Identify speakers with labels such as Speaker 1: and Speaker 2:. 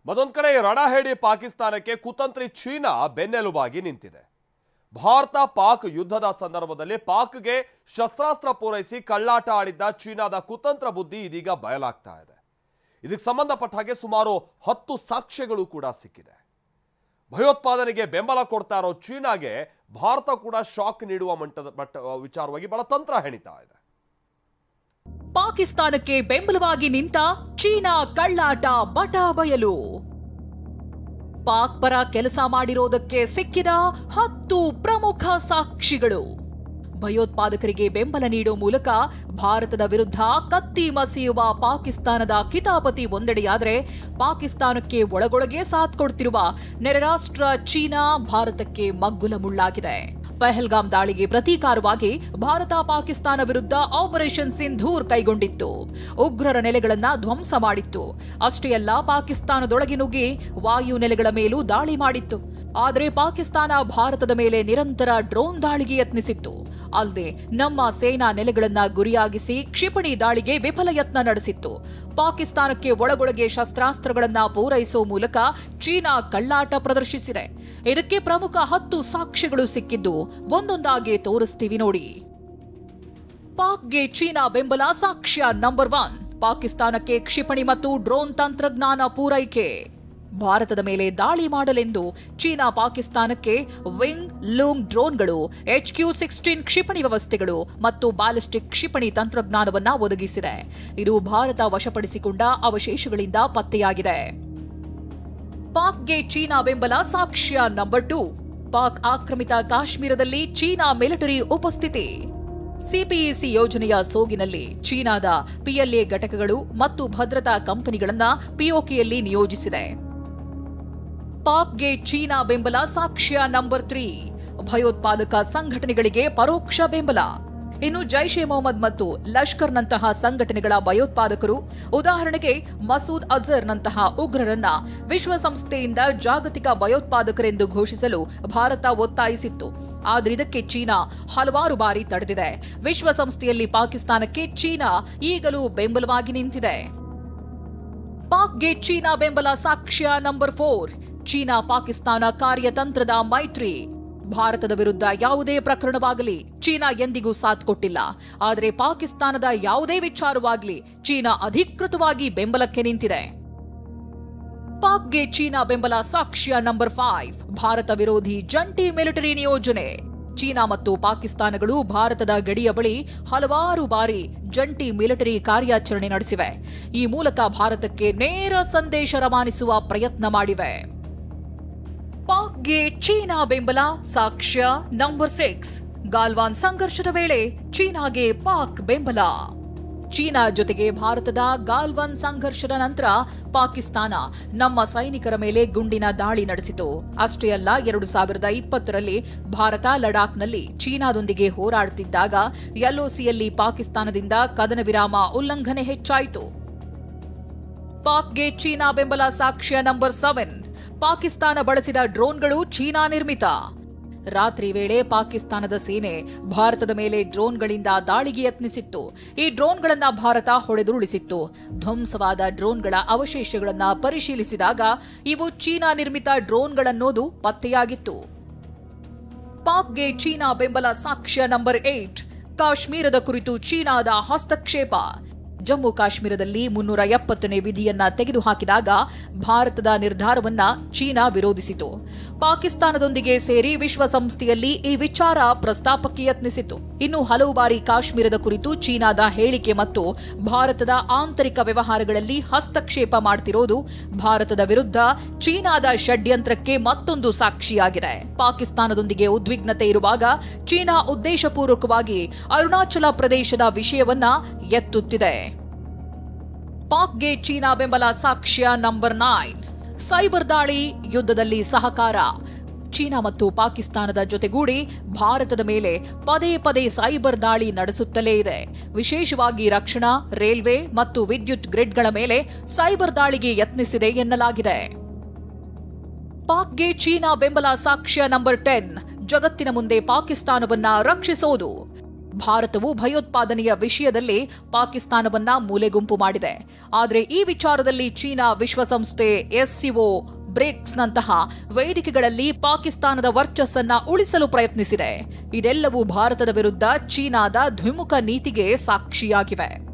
Speaker 1: ಮತ್ತೊಂದು ಕಡೆ ರಣಹೇಡಿ ಪಾಕಿಸ್ತಾನಕ್ಕೆ ಕುತಂತ್ರಿ ಚೀನಾ ಬೆನ್ನೆಲುಬಾಗಿ ನಿಂತಿದೆ. ಭಾರತ ಪಾಕ್ ಯುದ್ಧದ ಸಂದರ್ಭದಲ್ಲಿ ಪಾಕ್ಗೆ ಶಸ್ತ್ರಾಸ್ತ್ರ ಪೂರೈಸಿ ಕಳ್ಳಾಟ ಆಡಿದ್ದ ಚೀನಾದ ಕುತಂತ್ರ ಬುದ್ಧಿ ಇದೀಗ ಬಯಲಾಗ್ತಾ ಇದೆ. ಇದಕ್ಕೆ ಸಂಬಂಧಪಟ್ಟ ಹಾಗೆ ಸುಮಾರು 10 ಸಾಕ್ಷ್ಯಗಳು ಕೂಡ ಸಿಕ್ಕಿದೆ. ಭಯೋತ್ಪಾದನೆಗೆ ಬೆಂಬಲ ಕೊಡ್ತಾ ಇರೋ ಚೀನಾಗೆ ಭಾರತ ಕೂಡ ಶಾಕ್ ನೀಡುವ ವಿಚಾರವಾಗಿ ಬಹಳ ತಂತ್ರ ಹೆಣಿತಾ ಇದೆ.
Speaker 2: ಪಾಕಿಸ್ತಾನಕ್ಕೆ ಬೆಂಬಲವಾಗಿ ನಿಂತ ಚೀನಾ ಕಳ್ಳಾಟ ಬಟಾ ಬಯಲು. ಪಾಕ್ ಪರ ಕೆಲಸ ಮಾಡಿರೋದಕ್ಕೆ ಸಿಕ್ಕಿದ 10 ಪ್ರಮುಖ ಸಾಕ್ಷಿಗಳು. ಭಯೋತ್ಪಾದಕರಿಗೆ ಬೆಂಬಲ ನೀಡುವ ಮೂಲಕ ಭಾರತದ ವಿರುದ್ಧ ಕತ್ತಿ ಮಸೆಯುವ ಪಾಕಿಸ್ತಾನದ ಕಿತಾಪತಿ ಒಂದೆಡೆಯಾದರೆ, ಪಾಕಿಸ್ತಾನಕ್ಕೆ ಒಳಗೊಳಗೆ ಸಾಥ್ ಕೊಡ್ತಿರುವ ನೆರೆ ರಾಷ್ಟ್ರ ಚೀನಾ ಭಾರತಕ್ಕೆ ಮಗ್ಗುಲ ಮುಳ್ಳಾಗಿದೆ. ಪಹಲ್ಗಾಮ್ ದಾಳಿಗೆ ಪ್ರತೀಕಾರವಾಗಿ ಭಾರತ ಪಾಕಿಸ್ತಾನ ವಿರುದ್ಧ ಆಪರೇಷನ್ ಸಿಂಧೂರ್ ಕೈಗೊಂಡಿತ್ತು. ಉಗ್ರರ ನೆಲೆಗಳನ್ನ ಧ್ವಂಸ ಮಾಡಿತ್ತು. ಅಷ್ಟೇ ಅಲ್ಲ, ಪಾಕಿಸ್ತಾನದೊಳಗೆ ನುಗ್ಗಿ ವಾಯು ನೆಲೆಗಳ ಮೇಲೂ ದಾಳಿ ಮಾಡಿತ್ತು. ಆದರೆ ಪಾಕಿಸ್ತಾನ ಭಾರತದ ಮೇಲೆ ನಿರಂತರ ಡ್ರೋನ್ ದಾಳಿಗೆ ಯತ್ನಿಸಿತ್ತು. ಅಲ್ಲದೆ ನಮ್ಮ ಸೇನಾ ನೆಲೆಗಳನ್ನ ಗುರಿಯಾಗಿಸಿ ಕ್ಷಿಪಣಿ ದಾಳಿಗೆ ವಿಫಲ ಯತ್ನ ನಡೆಸಿತ್ತು. ಪಾಕಿಸ್ತಾನಕ್ಕೆ ಒಳಗೊಳಗೆ ಶಸ್ತ್ರಾಸ್ತ್ರಗಳನ್ನ ಪೂರೈಸುವ ಮೂಲಕ ಚೀನಾ ಕಳ್ಳಾಟ ಪ್ರದರ್ಶಿಸಿದೆ. ಇದಕ್ಕೆ ಪ್ರಮುಖ 10 ಸಾಕ್ಷ್ಯಗಳು ಸಿಕ್ಕಿದ್ದು ಒಂದೊಂದಾಗಿ ತೋರಿಸ್ತೀವಿ ನೋಡಿ. ಪಾಕ್ಗೆ ಚೀನಾ ಬೆಂಬಲ ಸಾಕ್ಷ್ಯ ನಂಬರ್ 1. ಪಾಕಿಸ್ತಾನಕ್ಕೆ ಕ್ಷಿಪಣಿ ಮತ್ತು ಡ್ರೋನ್ ತಂತ್ರಜ್ಞಾನ ಪೂರೈಕೆ. ಭಾರತದ ಮೇಲೆ ದಾಳಿ ಮಾಡಲೆಂದು ಚೀನಾ ಪಾಕಿಸ್ತಾನಕ್ಕೆ ವಿಂಗ್ ಲೂಂಗ್ ಡ್ರೋನ್ಗಳು, HQ-16 ಕ್ಷಿಪಣಿ ವ್ಯವಸ್ಥೆಗಳು ಮತ್ತು ಬ್ಯಾಲಿಸ್ಟಿಕ್ ಕ್ಷಿಪಣಿ ತಂತ್ರಜ್ಞಾನವನ್ನ ಒದಗಿಸಿದೆ. ಇದು ಭಾರತ ವಶಪಡಿಸಿಕೊಂಡ ಅವಶೇಷಗಳಿಂದ ಪತ್ತೆಯಾಗಿದೆ. ಪಾಕ್ಗೆ ಚೀನಾ ಬೆಂಬಲ ಸಾಕ್ಷ್ಯ ನಂಬರ್ 2. ಪಾಕ್ ಆಕ್ರಮಿತ ಕಾಶ್ಮೀರದಲ್ಲಿ ಚೀನಾ ಮಿಲಿಟರಿ ಉಪಸ್ಥಿತಿ. ಸಿಪಿಇಸಿ ಯೋಜನೆಯ ಸೋಗಿನಲ್ಲಿ ಚೀನಾದ PLA ಘಟಕಗಳು ಮತ್ತು ಭದ್ರತಾ ಕಂಪನಿಗಳನ್ನ POKಯಲ್ಲಿ ನಿಯೋಜಿಸಿದೆ. ಪಾಕ್ಗೆ ಚೀನಾ ಬೆಂಬಲ ಸಾಕ್ಷ್ಯ ನಂಬರ್ 3. ಭಯೋತ್ಪಾದಕ ಸಂಘಟನೆಗಳಿಗೆ ಪರೋಕ್ಷ ಬೆಂಬಲ. ಇನ್ನು ಜೈಷ್ ಎ ಮೊಹಮ್ಮದ್ ಮತ್ತು ಲಷ್ಕರ್ನಂತಹ ಸಂಘಟನೆಗಳ ಭಯೋತ್ಪಾದಕರು, ಉದಾಹರಣೆಗೆ ಮಸೂದ್ ಅಜರ್ನಂತಹ ಉಗ್ರರನ್ನ ವಿಶ್ವಸಂಸ್ಥೆಯಿಂದ ಜಾಗತಿಕ ಭಯೋತ್ಪಾದಕರೆಂದು ಘೋಷಿಸಲು ಭಾರತ ಒತ್ತಾಯಿಸಿತ್ತು. ಆದರೆ ಇದಕ್ಕೆ ಚೀನಾ ಹಲವಾರು ಬಾರಿ ತಡೆದಿದೆ. ವಿಶ್ವಸಂಸ್ಥೆಯಲ್ಲಿ ಪಾಕಿಸ್ತಾನಕ್ಕೆ ಚೀನಾ ಈಗಲೂ ಬೆಂಬಲವಾಗಿ ನಿಂತಿದೆ. ಪಾಕ್ಗೆ ಚೀನಾ ಬೆಂಬಲ ಸಾಕ್ಷ್ಯ ನಂಬರ್ 4. ಚೀನಾ ಪಾಕಿಸ್ತಾನ ಕಾರ್ಯತಂತ್ರದ ಮೈತ್ರಿ. ಭಾರತದ ವಿರುದ್ಧ ಯಾವುದೇ ಪ್ರಕರಣವಾಗಲಿ ಚೀನಾ ಎಂದಿಗೂ ಸಾಥ್ ಕೊಟ್ಟಿಲ್ಲ. ಆದರೆ ಪಾಕಿಸ್ತಾನದ ಯಾವುದೇ ವಿಚಾರವಾಗಲಿ ಚೀನಾ ಅಧಿಕೃತವಾಗಿ ಬೆಂಬಲಕ್ಕೆ ನಿಂತಿದೆ. ಪಾಕ್ಗೆ ಚೀನಾ ಬೆಂಬಲ ಸಾಕ್ಷ್ಯ ನಂಬರ್ 5. ಭಾರತ ವಿರೋಧಿ ಜಂಟಿ ಮಿಲಿಟರಿ ನಿಯೋಜನೆ. ಚೀನಾ ಮತ್ತು ಪಾಕಿಸ್ತಾನಗಳು ಭಾರತದ ಗಡಿಯ ಬಳಿ ಹಲವಾರು ಬಾರಿ ಜಂಟಿ ಮಿಲಿಟರಿ ಕಾರ್ಯಾಚರಣೆ ನಡೆಸಿವೆ. ಈ ಮೂಲಕ ಭಾರತಕ್ಕೆ ನೇರ ಸಂದೇಶ ರವಾನಿಸುವ ಪ್ರಯತ್ನ ಮಾಡಿವೆ. ಪಾಕ್ಗೆ ಚೀನಾ ಬೆಂಬಲ ಸಾಕ್ಷ್ಯ ನಂಬರ್ 6. ಗಾಲ್ವಾನ್ ಸಂಘರ್ಷದ ವೇಳೆ ಚೀನಾಗೆ ಪಾಕ್ ಬೆಂಬಲ. ಚೀನಾ ಜೊತೆಗೆ ಭಾರತದ ಗಾಲ್ವಾನ್ ಸಂಘರ್ಷದ ನಂತರ ಪಾಕಿಸ್ತಾನ ನಮ್ಮ ಸೈನಿಕರ ಮೇಲೆ ಗುಂಡಿನ ದಾಳಿ ನಡೆಸಿತು. ಅಷ್ಟೇ ಅಲ್ಲ, 2020ರಲ್ಲಿ ಭಾರತ ಲಡಾಖ್ನಲ್ಲಿ ಚೀನಾದೊಂದಿಗೆ ಹೋರಾಡುತ್ತಿದ್ದಾಗ LOCಯಲ್ಲಿ ಪಾಕಿಸ್ತಾನದಿಂದ ಕದನ ವಿರಾಮ ಉಲ್ಲಂಘನೆ ಹೆಚ್ಚಾಯಿತು. ಪಾಕ್ಗೆ ಚೀನಾ ಬೆಂಬಲ ಸಾಕ್ಷ್ಯ ನಂಬರ್ 7. ಪಾಕಿಸ್ತಾನ ಬಳಸಿದ ಡ್ರೋನ್ಗಳು ಚೀನಾ ನಿರ್ಮಿತ. ರಾತ್ರಿ ವೇಳೆ ಪಾಕಿಸ್ತಾನದ ಸೇನೆ ಭಾರತದ ಮೇಲೆ ಡ್ರೋನ್ಗಳಿಂದ ದಾಳಿಗೆ ಯತ್ನಿಸಿತ್ತು. ಈ ಡ್ರೋನ್ಗಳನ್ನ ಭಾರತ ಹೊಡೆದುರುಳಿಸಿತ್ತು. ಧ್ವಂಸವಾದ ಡ್ರೋನ್ಗಳ ಅವಶೇಷಗಳನ್ನ ಪರಿಶೀಲಿಸಿದಾಗ ಇವು ಚೀನಾ ನಿರ್ಮಿತ ಡ್ರೋನ್ಗಳನ್ನೋದು ಪತ್ತೆಯಾಗಿತ್ತು. ಪಾಕ್ಗೆ ಚೀನಾ ಬೆಂಬಲ ಸಾಕ್ಷ್ಯ ನಂಬರ್ 8. ಕಾಶ್ಮೀರದ ಕುರಿತು ಚೀನಾದ ಹಸ್ತಕ್ಷೇಪ. ಜಮ್ಮು ಕಾಶ್ಮೀರದಲ್ಲಿ 370ನೇ ವಿಧಿಯನ್ನ ತೆಗೆದುಹಾಕಿದಾಗ ಭಾರತದ ನಿರ್ಧಾರವನ್ನ ಚೀನಾ ವಿರೋಧಿಸಿತು. ಪಾಕಿಸ್ತಾನದೊಂದಿಗೆ ಸೇರಿ ವಿಶ್ವಸಂಸ್ಥೆಯಲ್ಲಿ ಈ ವಿಚಾರ ಪ್ರಸ್ತಾಪಕ್ಕೆ ಯತ್ನಿಸಿತು. ಇನ್ನು ಹಲವು ಬಾರಿ ಕಾಶ್ಮೀರದ ಕುರಿತು ಚೀನಾದ ಹೇಳಿಕೆ ಮತ್ತು ಭಾರತದ ಆಂತರಿಕ ವ್ಯವಹಾರಗಳಲ್ಲಿ ಹಸ್ತಕ್ಷೇಪ ಮಾಡ್ತಿರೋದು ಭಾರತದ ವಿರುದ್ಧ ಚೀನಾದ ಷಡ್ಯಂತ್ರಕ್ಕೆ ಮತ್ತೊಂದು ಸಾಕ್ಷಿಯಾಗಿದೆ. ಪಾಕಿಸ್ತಾನದೊಂದಿಗೆ ಉದ್ವಿಗ್ನತೆ ಇರುವಾಗ ಚೀನಾ ಉದ್ದೇಶಪೂರ್ವಕವಾಗಿ ಅರುಣಾಚಲ ಪ್ರದೇಶದ ವಿಷಯವನ್ನ ಎತ್ತುತ್ತಿದೆ. ಪಾಕ್ಗೆ ಚೀನಾ ಬೆಂಬಲ ಸಾಕ್ಷ್ಯ ನಂಬರ್ 9. ಸೈಬರ್ ದಾಳಿ, ಯುದ್ಧದಲ್ಲಿ ಸಹಕಾರ. ಚೀನಾ ಮತ್ತು ಪಾಕಿಸ್ತಾನದ ಜೊತೆಗೂಡಿ ಭಾರತದ ಮೇಲೆ ಪದೇ ಪದೇ ಸೈಬರ್ ದಾಳಿ ನಡೆಸುತ್ತಲೇ ಇದೆ. ವಿಶೇಷವಾಗಿ ರಕ್ಷಣಾ, ರೈಲ್ವೆ ಮತ್ತು ವಿದ್ಯುತ್ ಗ್ರಿಡ್ಗಳ ಮೇಲೆ ಸೈಬರ್ ದಾಳಿಗೆ ಯತ್ನಿಸಿದೆ ಎನ್ನಲಾಗಿದೆ. ಪಾಕ್ಗೆ ಚೀನಾ ಬೆಂಬಲ ಸಾಕ್ಷ್ಯ ನಂಬರ್ 10. ಜಗತ್ತಿನ ಮುಂದೆ ಪಾಕಿಸ್ತಾನವನ್ನ ರಕ್ಷಿಸೋದು. ಭಾರತವು ಭಯೋತ್ಪಾದನೆಯ ವಿಷಯದಲ್ಲಿ ಪಾಕಿಸ್ತಾನವನ್ನ ಮೂಲೆಗುಂಪು ಮಾಡಿದೆ. ಆದರೆ ಈ ವಿಚಾರದಲ್ಲಿ ಚೀನಾ ವಿಶ್ವಸಂಸ್ಥೆ, SCO, ಬ್ರಿಕ್ಸ್ನಂತಹ ವೇದಿಕೆಗಳಲ್ಲಿ ಪಾಕಿಸ್ತಾನದ ವರ್ಚಸ್ಸನ್ನ ಉಳಿಸಲು ಪ್ರಯತ್ನಿಸಿದೆ. ಇದೆಲ್ಲವೂ ಭಾರತದ ವಿರುದ್ಧ ಚೀನಾದ ದ್ವಿಮುಖ ನೀತಿಗೆ ಸಾಕ್ಷಿಯಾಗಿವೆ.